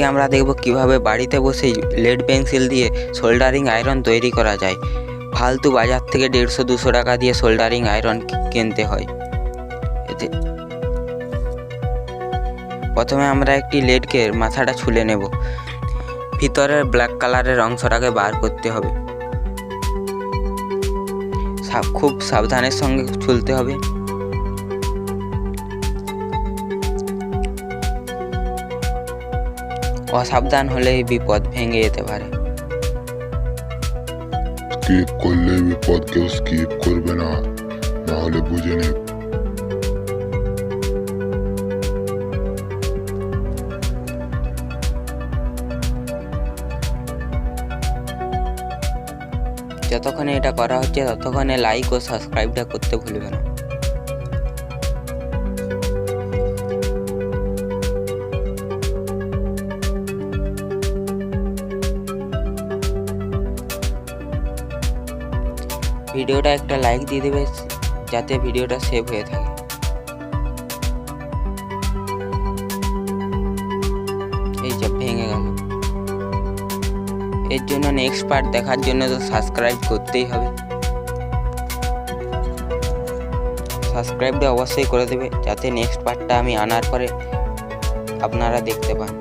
আজকে আমরা দেখব কিভাবে বাড়িতে বসেই লেড পেন্সিল দিয়ে সোল্ডারিং আয়রন তৈরি করা যায়। ফালতু বাজার থেকে 150-200 টাকা দিয়ে সোল্ডারিং আয়রন কিনতে হয়। এতে প্রথমে আমরা একটি লেডকে মাথাটা ছুলে নেব। ভিতরের ব্ল্যাক কালারের অংশটাকে বার করতে হবে। খুব সাবধানের সঙ্গে ছুলতে হবে। অসাবধান হলেই বিপদ, ভেঙে যেতে পারে। স্কিপ করলে বিপদ, কেউ স্কিপ করবে না, নাহলে বুঝে নে। যতক্ষণে এটা করা হচ্ছে ততক্ষণে লাইক ও সাবস্ক্রাইবটা করতে ভুলবে না। ভিডিওটা একটা লাইক দিয়ে দেবে যাতে ভিডিওটা সেভ হয়ে থাকে। এই যে ভেঙে গেল। এর জন্য নেক্সট পার্ট দেখার জন্য তো সাবস্ক্রাইব করতেই হবে। সাবস্ক্রাইবটা অবশ্যই করে দেবে যাতে নেক্সট পার্টটা আমি আনার পরে আপনারা দেখতে পান।